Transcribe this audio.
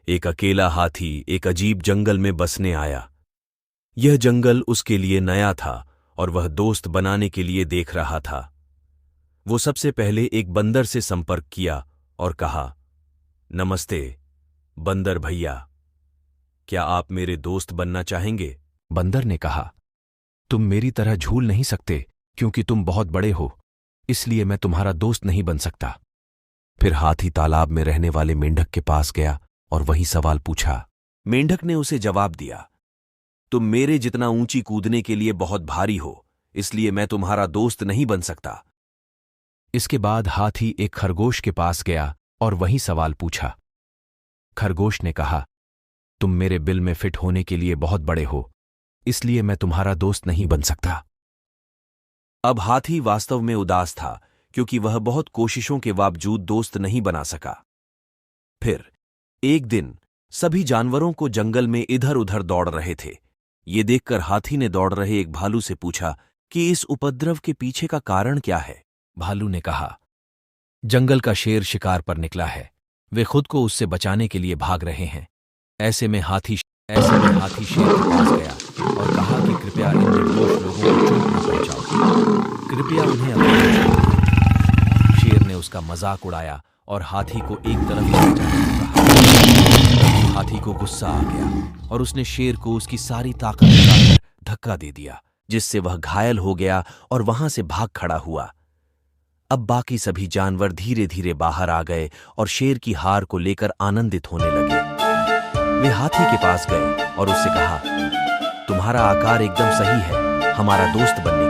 एक अकेला हाथी एक अजीब जंगल में बसने आया। यह जंगल उसके लिए नया था और वह दोस्त बनाने के लिए देख रहा था। वो सबसे पहले एक बंदर से संपर्क किया और कहा, नमस्ते बंदर भैया, क्या आप मेरे दोस्त बनना चाहेंगे? बंदर ने कहा, तुम मेरी तरह झूल नहीं सकते क्योंकि तुम बहुत बड़े हो, इसलिए मैं तुम्हारा दोस्त नहीं बन सकता। फिर हाथी तालाब में रहने वाले मेंढक के पास गया और वही सवाल पूछा। मेंढक ने उसे जवाब दिया, तुम मेरे जितना ऊंची कूदने के लिए बहुत भारी हो, इसलिए मैं तुम्हारा दोस्त नहीं बन सकता। इसके बाद हाथी एक खरगोश के पास गया और वही सवाल पूछा। खरगोश ने कहा, तुम मेरे बिल में फिट होने के लिए बहुत बड़े हो, इसलिए मैं तुम्हारा दोस्त नहीं बन सकता। अब हाथी वास्तव में उदास था क्योंकि वह बहुत कोशिशों के बावजूद दोस्त नहीं बना सका। फिर एक दिन सभी जानवरों को जंगल में इधर उधर दौड़ रहे थे। ये देखकर हाथी ने दौड़ रहे एक भालू से पूछा कि इस उपद्रव के पीछे का कारण क्या है। भालू ने कहा, जंगल का शेर शिकार पर निकला है, वे खुद को उससे बचाने के लिए भाग रहे हैं। ऐसे में हाथी शेर के पास गया और कहा कि कृपया इन निर्दोष लोगों को चोट न पहुंचाओ, कृपया उन्हें अपने। शेर ने उसका मजाक उड़ाया और हाथी को एक तरफ ले जाने को कहा। हाथी को गुस्सा आ गया और उसने शेर को उसकी सारी ताकत लगाकर धक्का दे दिया, जिससे वह घायल हो गया और वहां से भाग खड़ा हुआ। अब बाकी सभी जानवर धीरे धीरे बाहर आ गए और शेर की हार को लेकर आनंदित होने लगे। वे हाथी के पास गए और उससे कहा, तुम्हारा आकार एकदम सही है हमारा दोस्त बनने